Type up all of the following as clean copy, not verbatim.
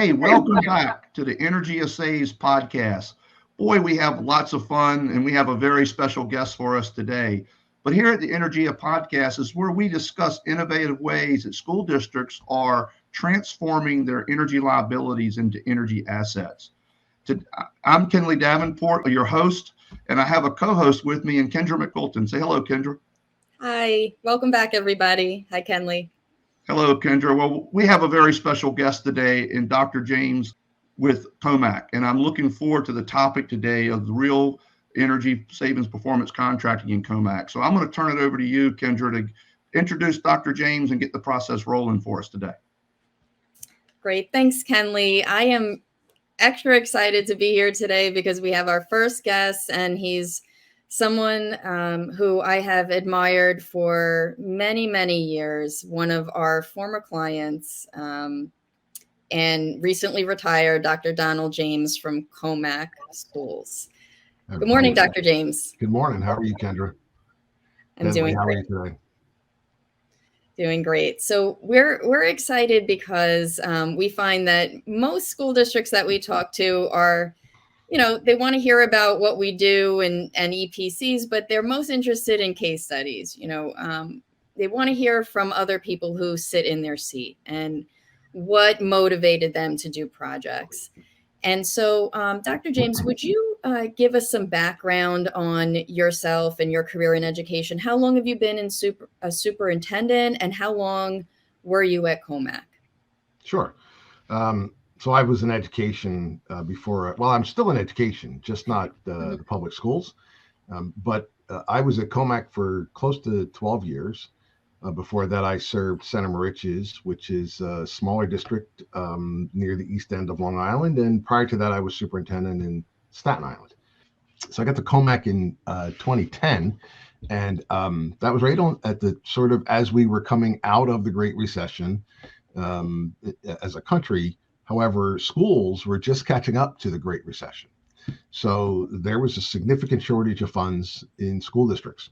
Hey, welcome back to the EnergiaSaves podcast. Boy, we have lots of fun and we have a very special guest for us today. But here at the Energia podcast is where we discuss innovative ways that school districts are transforming their energy liabilities into energy assets. I'm Kenley Davenport, your host, and I have a co-host with me, and Kendra McQuilton. Say hello, Kendra. Hi, welcome back, everybody. Hi, Kenley. Hello, Kendra. Well, we have a very special guest today in Dr. James with Commack, and I'm looking forward to the topic today of the real energy savings performance contracting in Commack. So I'm going to turn it over to you, Kendra, to introduce Dr. James and get the process rolling for us today. Great. Thanks, Kenley. I am extra excited to be here today because we have our first guest, and he's someone who I have admired for many, many years, one of our former clients, and recently retired, Dr. Donald James from Commack Schools. Good morning, Dr. James. Good morning. How are you, Kendra? I'm doing How great. are you today? Doing great. So we're excited because we find that most school districts that we talk to are, they want to hear about what we do and EPCs, but they're most interested in case studies. They want to hear from other people who sit in their seat and what motivated them to do projects. And so, Dr. James, would you give us some background on yourself and your career in education? How long have you been a superintendent, and how long were you at Commack? Sure. So I was in education before. Well, I'm still in education, just not the public schools. But I was at Commack for close to 12 years. Before that, I served Center Moriches, which is a smaller district near the east end of Long Island. And prior to that, I was superintendent in Staten Island. So I got to Commack in 2010. And that was right on at the sort of as we were coming out of the Great Recession as a country. However, schools were just catching up to the Great Recession. So there was a significant shortage of funds in school districts.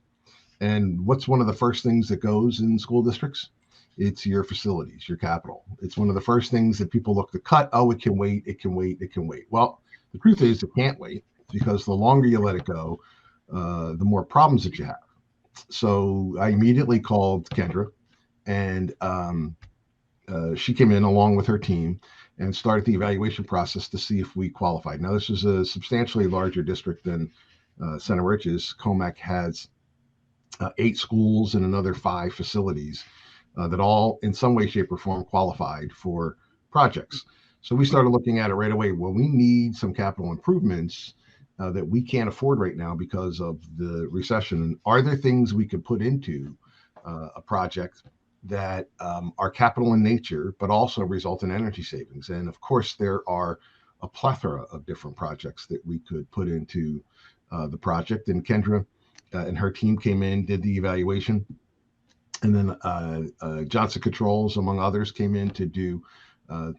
And what's one of the first things that goes in school districts? It's your facilities, your capital. It's one of the first things that people look to cut. Oh, it can wait, it can wait, it can wait. Well, the truth is it can't wait, because the longer you let it go, the more problems that you have. So I immediately called Kendra, and she came in along with her team and started the evaluation process to see if we qualified. Now, this is a substantially larger district than Center Riches. Commack has 8 schools and another 5 facilities that all in some way, shape, or form qualified for projects. So we started looking at it right away. Well, we need some capital improvements that we can't afford right now because of the recession. And are there things we could put into a project that are capital in nature, but also result in energy savings? And of course, there are a plethora of different projects that we could put into the project. And Kendra and her team came in, did the evaluation, and then Johnson Controls, among others, came in to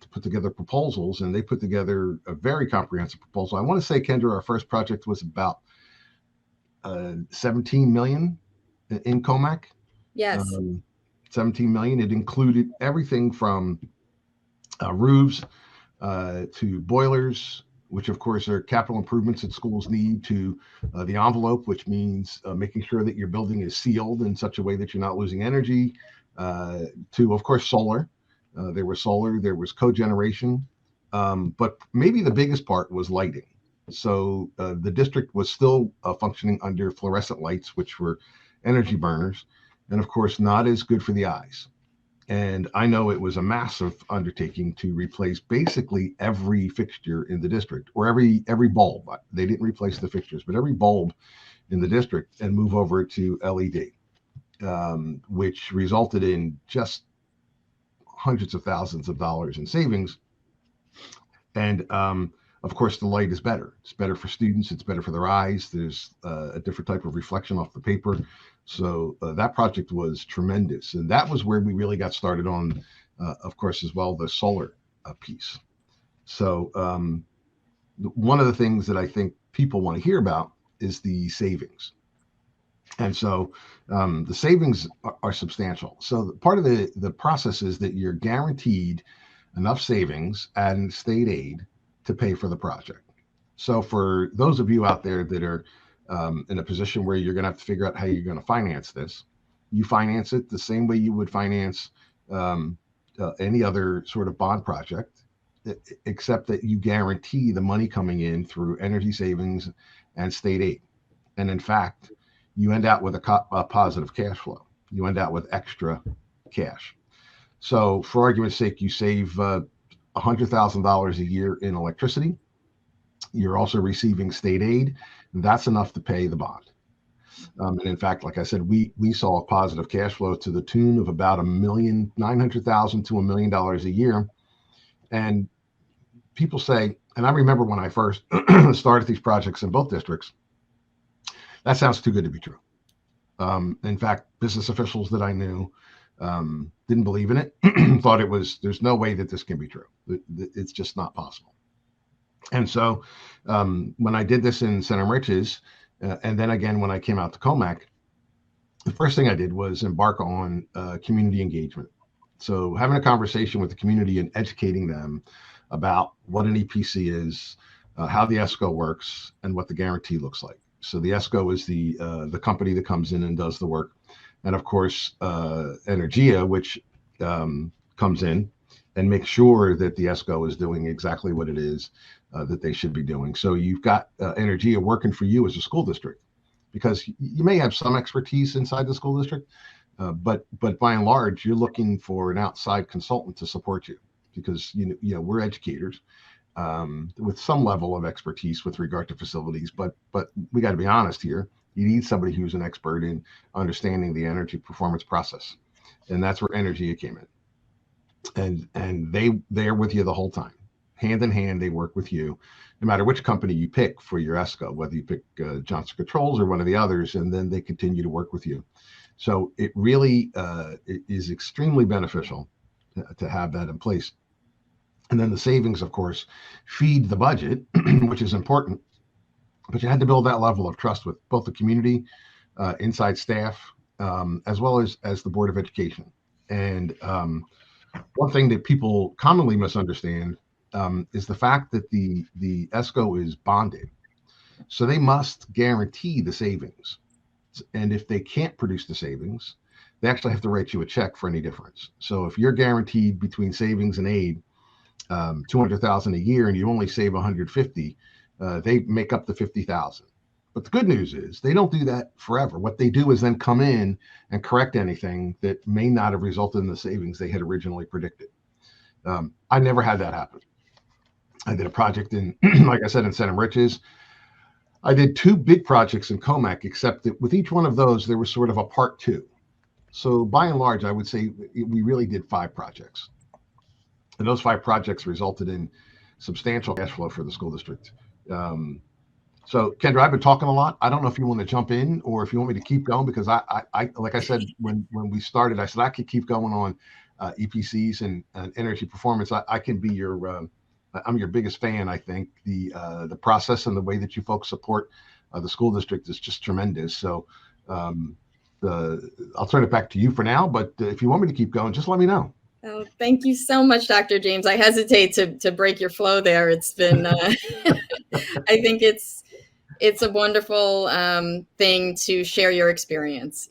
put together proposals, and they put together a very comprehensive proposal. I want to say, Kendra, our first project was about 17 million in Commack. Yes. 17 million. It included everything from roofs to boilers, which of course are capital improvements that schools need, to the envelope, which means making sure that your building is sealed in such a way that you're not losing energy, to of course solar. There was cogeneration, but maybe the biggest part was lighting. So the district was still functioning under fluorescent lights, which were energy burners, and of course not as good for the eyes. And I know it was a massive undertaking to replace basically every fixture in the district, or every bulb. They didn't replace the fixtures, but every bulb in the district, and move over to LED, which resulted in just hundreds of thousands of dollars in savings. And of course, the light is better. It's better for students. It's better for their eyes. There's a different type of reflection off the paper. So that project was tremendous. And that was where we really got started on, of course, as well, the solar piece. So one of the things that I think people want to hear about is the savings. And so the savings are substantial. So part of the process is that you're guaranteed enough savings and state aid to pay for the project. So for those of you out there that are in a position where you're going to have to figure out how you're going to finance this, you finance it the same way you would finance any other sort of bond project, except that you guarantee the money coming in through energy savings and state aid. And in fact, you end out with a positive cash flow. You end out with extra cash. So for argument's sake, you save $100,000 a year in electricity. You're also receiving state aid. That's enough to pay the bond. And in fact, like I said, we saw a positive cash flow to the tune of about $1,900,000 to $1 million a year. And people say, and I remember when I first started these projects in both districts, that sounds too good to be true. In fact, business officials that I knew didn't believe in it, thought there's no way that this can be true. It's just not possible. And so when I did this in St. Enrich's, and then again, when I came out to Commack, the first thing I did was embark on community engagement. So having a conversation with the community and educating them about what an EPC is, how the ESCO works, and what the guarantee looks like. So the ESCO is the company that comes in and does the work. And of course, Energia, which comes in and makes sure that the ESCO is doing exactly what it is that they should be doing. So you've got Energia working for you as a school district, because you may have some expertise inside the school district, but by and large, you're looking for an outside consultant to support you, because you know we're educators with some level of expertise with regard to facilities, but we got to be honest here. You need somebody who's an expert in understanding the energy performance process, and that's where Energia came in, and they're with you the whole time. Hand in hand, they work with you, no matter which company you pick for your ESCO, whether you pick Johnson Controls or one of the others, and then they continue to work with you. So it really it is extremely beneficial to have that in place. And then the savings, of course, feed the budget, which is important. But you had to build that level of trust with both the community, inside staff, as well as the Board of Education. And one thing that people commonly misunderstand is the fact that the ESCO is bonded. So they must guarantee the savings. And if they can't produce the savings, they actually have to write you a check for any difference. So if you're guaranteed between savings and aid $200,000 a year and you only save 150, they make up the 50,000. But the good news is they don't do that forever. What they do is then come in and correct anything that may not have resulted in the savings they had originally predicted. I never had that happen. I did a project in, like I said, in St. Enrich's. I did 2 big projects in Commack, except that with each one of those, there was sort of a part 2. So by and large, I would say we really did 5 projects. And those 5 projects resulted in substantial cash flow for the school district. So Kendra, I've been talking a lot. I don't know if you want to jump in or if you want me to keep going, because I like I said, when we started, I said I could keep going on EPCs and energy performance. I can be I'm your biggest fan. I think the process and the way that you folks support the school district is just tremendous. So I'll turn it back to you for now, but if you want me to keep going, just let me know. Oh, thank you so much, Dr. James. I hesitate to break your flow there. It's been, I think it's a wonderful thing to share your experience,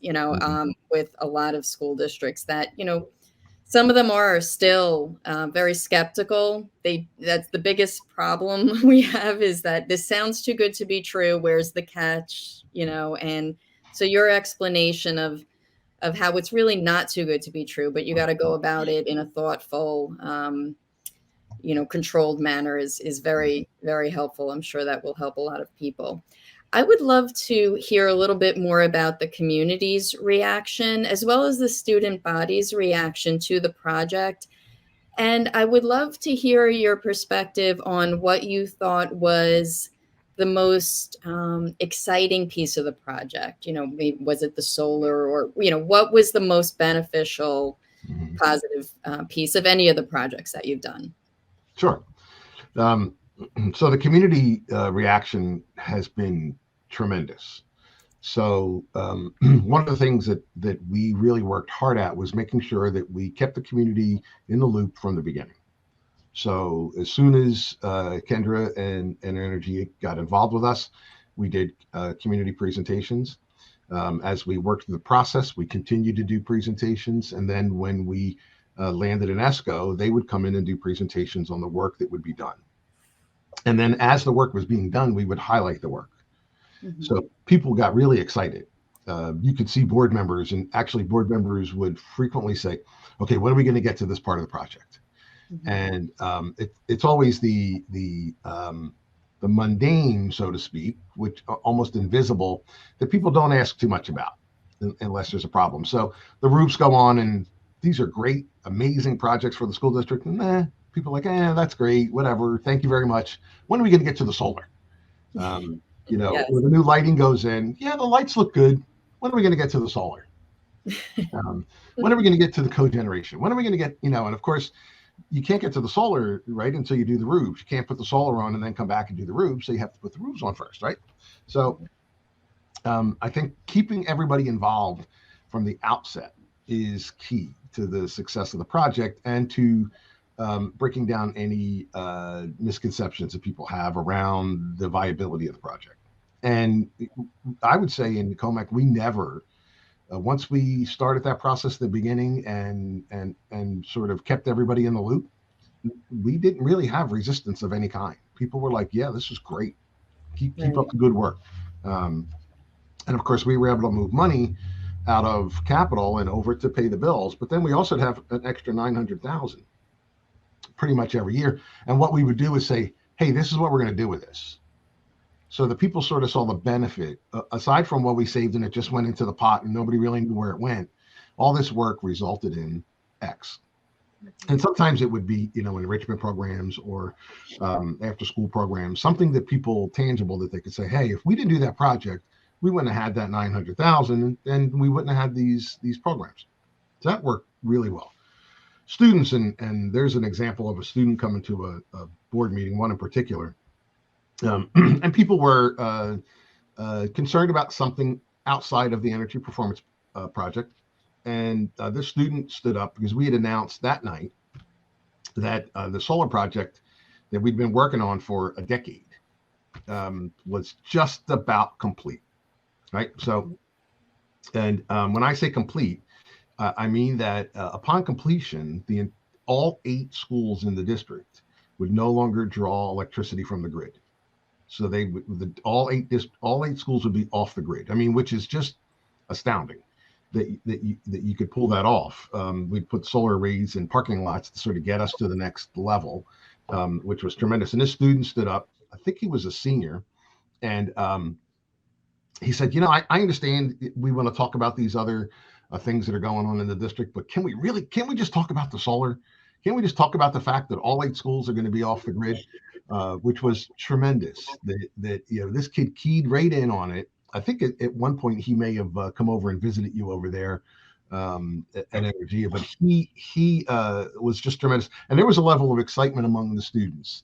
with a lot of school districts that, some of them are still very skeptical. That's the biggest problem we have, is that this sounds too good to be true. Where's the catch? And so your explanation of how it's really not too good to be true, but you got to go about it in a thoughtful, controlled manner is very, very helpful. I'm sure that will help a lot of people. I would love to hear a little bit more about the community's reaction, as well as the student body's reaction to the project. And I would love to hear your perspective on what you thought was the most exciting piece of the project. Maybe was it the solar, or, what was the most beneficial, positive piece of any of the projects that you've done? Sure. So the community reaction has been tremendous. So one of the things that we really worked hard at was making sure that we kept the community in the loop from the beginning. So as soon as Kendra and Energia got involved with us, we did community presentations. As we worked through the process, we continued to do presentations. And then when we landed in ESCO, they would come in and do presentations on the work that would be done. And then as the work was being done, we would highlight the work. Mm-hmm. So people got really excited. You could see board members, and actually board members would frequently say, okay, when are we going to get to this part of the project? Mm-hmm. And it's always the mundane, so to speak, which are almost invisible, that people don't ask too much about unless there's a problem. So the roofs go on, and these are great, amazing projects for the school district. And people are like, that's great, whatever. Thank you very much. When are we going to get to the solar? Yes. When the new lighting goes in, the lights look good. When are we going to get to the solar? When are we going to get to the cogeneration? When are we going to get, and of course, you can't get to the solar, right, until you do the roofs. You can't put the solar on and then come back and do the roofs. So you have to put the roofs on first, right? So I think keeping everybody involved from the outset is key to the success of the project and to breaking down any misconceptions that people have around the viability of the project. And I would say in Commack, we never, once we started that process at the beginning and sort of kept everybody in the loop, we didn't really have resistance of any kind. People were like, yeah, this is great. Keep up the good work. And of course, we were able to move money out of capital and over to pay the bills. But then we also have an extra $900,000 pretty much every year. And what we would do is say, hey, this is what we're going to do with this. So the people sort of saw the benefit, aside from what we saved and it just went into the pot and nobody really knew where it went. All this work resulted in X. And sometimes it would be, enrichment programs or after school programs, something that people tangible that they could say, hey, if we didn't do that project, we wouldn't have had that 900,000 and we wouldn't have had these programs. So that worked really well. Students, and there's an example of a student coming to a board meeting, one in particular. And people were concerned about something outside of the energy performance project. And this student stood up because we had announced that night that the solar project that we'd been working on for a decade was just about complete, right? So, and when I say complete, I mean that upon completion, all 8 schools in the district would no longer draw electricity from the grid. So all eight schools would be off the grid. I mean, which is just astounding that you could pull that off. We put solar arrays in parking lots to sort of get us to the next level, which was tremendous. And this student stood up. I think he was a senior, and he said, I understand we want to talk about these other things that are going on in the district, but can't we just talk about the solar? Can't we just talk about the fact that all 8 schools are going to be off the grid? Which was tremendous. That this kid keyed right in on it. I think at one point he may have come over and visited you over there at Energia, but he was just tremendous. And there was a level of excitement among the students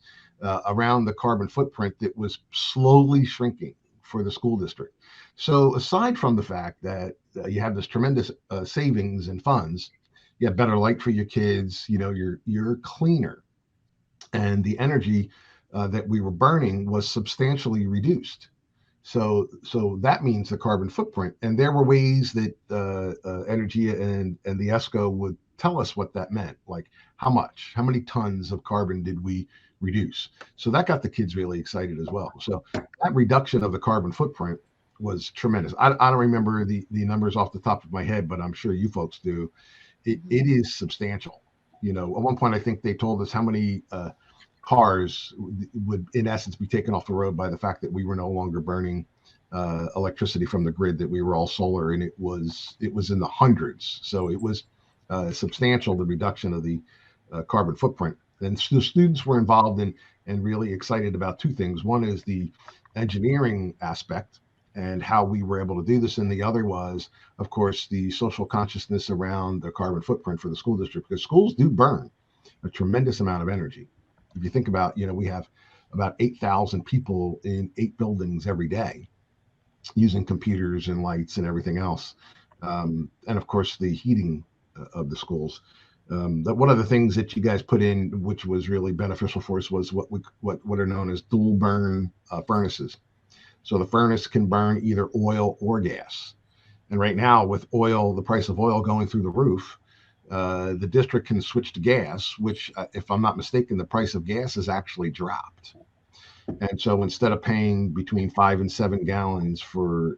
around the carbon footprint that was slowly shrinking for the school district. So aside from the fact that you have this tremendous savings and funds, you have better light for your kids, you're cleaner, and the energy that we were burning was substantially reduced. So that means the carbon footprint. And there were ways that Energia and the ESCO would tell us what that meant, like how many tons of carbon did we reduce? So that got the kids really excited as well. So that reduction of the carbon footprint was tremendous. I don't remember the numbers off the top of my head, but I'm sure you folks do. It is substantial. At one point, I think they told us how many cars would in essence be taken off the road by the fact that we were no longer burning electricity from the grid, that we were all solar, and it was in the hundreds. So it was substantial, the reduction of the carbon footprint. And the students were involved in and really excited about 2 things. One is the engineering aspect and how we were able to do this, and the other was, of course, the social consciousness around the carbon footprint for the school district, because schools do burn a tremendous amount of energy. If you think about, we have about 8,000 people in 8 buildings every day using computers and lights and everything else. And of course, the heating of the schools. One of the things that you guys put in, which was really beneficial for us, was what are known as dual burn furnaces. So the furnace can burn either oil or gas. And right now, with oil, the price of oil going through the roof, the district can switch to gas, which, if I'm not mistaken, the price of gas has actually dropped. And so instead of paying between 5 and 7 gallons for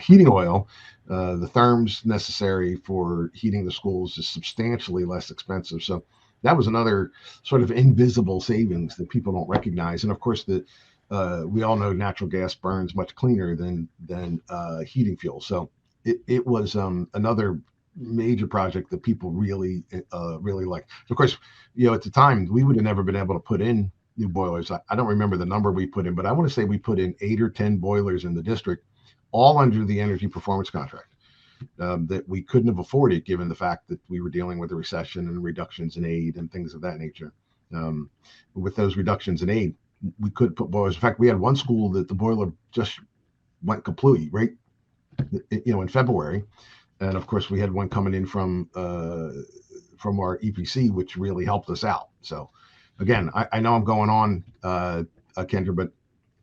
heating oil, the therms necessary for heating the schools is substantially less expensive. So that was another sort of invisible savings that people don't recognize. And of course, we all know natural gas burns much cleaner than heating fuel. So it was another major project that people really liked. Of course, at the time we would have never been able to put in new boilers. I don't remember the number we put in, but I want to say we put in 8 or 10 boilers in the district, all under the energy performance contract, that we couldn't have afforded given the fact that we were dealing with a recession and reductions in aid and things of that nature. With those reductions in aid, we could put boilers. In fact, we had one school that the boiler just went completely right, in February, and of course we had one coming in from our EPC, which really helped us out. So again, I know I'm going on, Kendra, but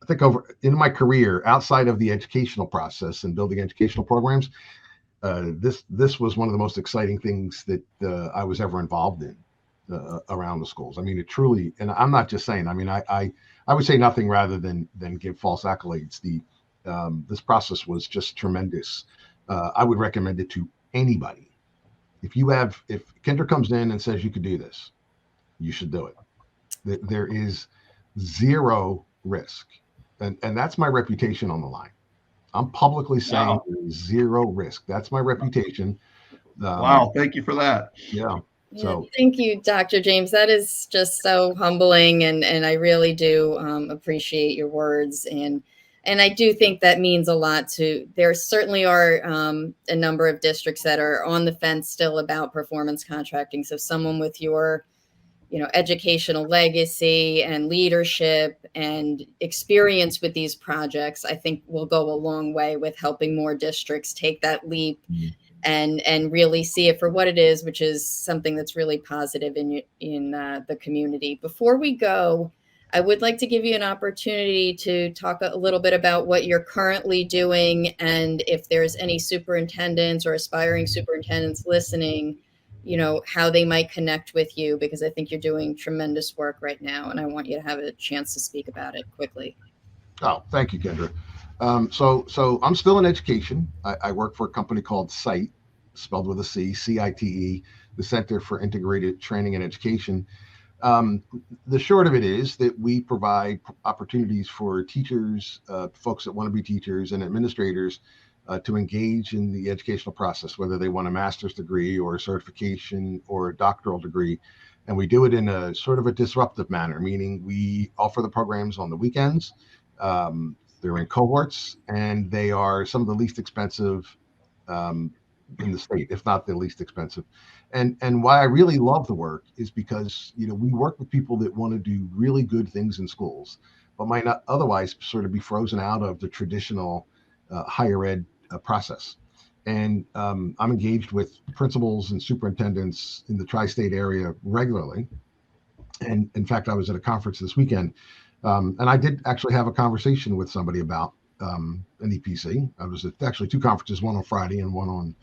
I think in my career, outside of the educational process and building educational programs, this was one of the most exciting things that I was ever involved in around the schools. I mean, it truly, and I'm not just saying. I mean, I would say nothing rather than give false accolades. This process was just tremendous. I would recommend it to anybody. If Kendra comes in and says you could do this, you should do it. There is zero risk. And that's my reputation on the line. I'm publicly saying there is zero risk. That's my reputation. Wow. Thank you for that. Yeah. So thank you, Dr. James. That is just so humbling. And I really do appreciate your words. And I do think that means a lot there certainly are a number of districts that are on the fence still about performance contracting. So someone with your educational legacy and leadership and experience with these projects, I think will go a long way with helping more districts take that leap and really see it for what it is, which is something that's really positive in the community. Before we go, I would like to give you an opportunity to talk a little bit about what you're currently doing, and if there's any superintendents or aspiring superintendents listening, how they might connect with you, because I think you're doing tremendous work right now, and I want you to have a chance to speak about it quickly. Oh, thank you, Kendra. So I'm still in education. I work for a company called CITE, spelled with a C, CITE, the Center for Integrated Training and Education. The short of it is that we provide opportunities for teachers, folks that want to be teachers, and administrators to engage in the educational process, whether they want a master's degree or a certification or a doctoral degree. And we do it in a sort of a disruptive manner, meaning we offer the programs on the weekends. They're in cohorts, and they are some of the least expensive in the state, if not the least expensive. And why I really love the work is because, we work with people that want to do really good things in schools, but might not otherwise sort of be frozen out of the traditional higher ed process. And I'm engaged with principals and superintendents in the tri-state area regularly. And in fact, I was at a conference this weekend, and I did actually have a conversation with somebody about an EPC. I was at actually 2 conferences, one on Friday and one on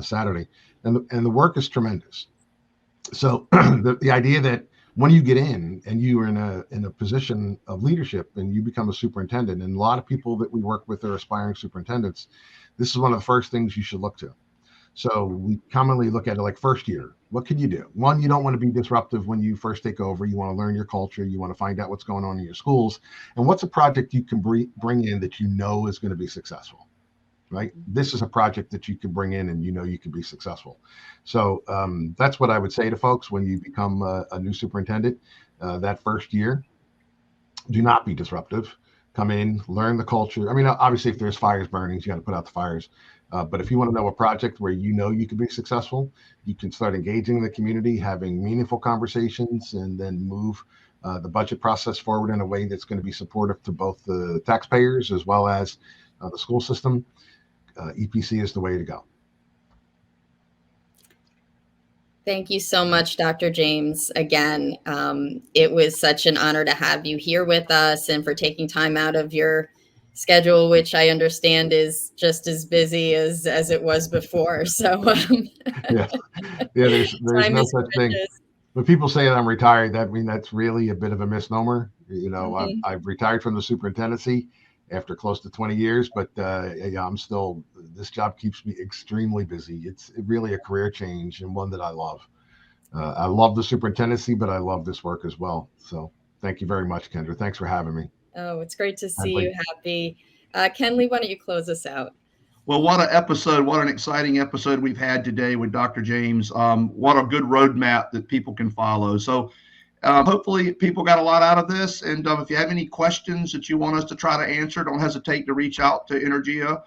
Saturday. And the work is tremendous. So the idea that when you get in and you are in a position of leadership and you become a superintendent, and a lot of people that we work with are aspiring superintendents, this is one of the first things you should look to. So we commonly look at it like first year. What can you do? One, you don't want to be disruptive when you first take over. You want to learn your culture. You want to find out what's going on in your schools. And what's a project you can bring in that is going to be successful, right? This is a project that you can bring in and you can be successful. So that's what I would say to folks when you become a new superintendent. That first year, do not be disruptive. Come in, learn the culture. I mean, obviously, if there's fires burning, you got to put out the fires. But if you want to know a project where you can be successful, you can start engaging the community, having meaningful conversations, and then move the budget process forward in a way that's going to be supportive to both the taxpayers as well as the school system. EPC is the way to go. Thank you so much, Dr. James. Again, it was such an honor to have you here with us and for taking time out of your schedule, which I understand is just as busy as it was before. So Yeah, there's time no is such thing. precious. When people say that I'm retired, that's really a bit of a misnomer. Mhm. I've retired from the superintendency after close to 20 years, but yeah, I'm still. This job keeps me extremely busy. It's really a career change and one that I love. I love the superintendency, but I love this work as well. So thank you very much, Kendra. Thanks for having me. Oh, it's great to see Henley. you happy. Kenley, why don't you close us out? Well, what an episode. What an exciting episode we've had today with Dr. James. What a good roadmap that people can follow. So hopefully people got a lot out of this. And if you have any questions that you want us to try to answer, don't hesitate to reach out to Energia,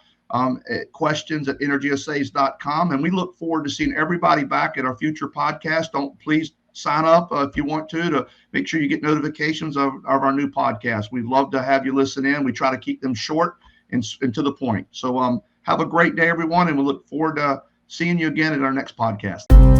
at questions@energiasaves.com. And we look forward to seeing everybody back at our future podcast. Don't please sign up if you want to make sure you get notifications of our new podcast. We'd love to have you listen in. We try to keep them short and to the point. So have a great day, everyone. And we look forward to seeing you again at our next podcast.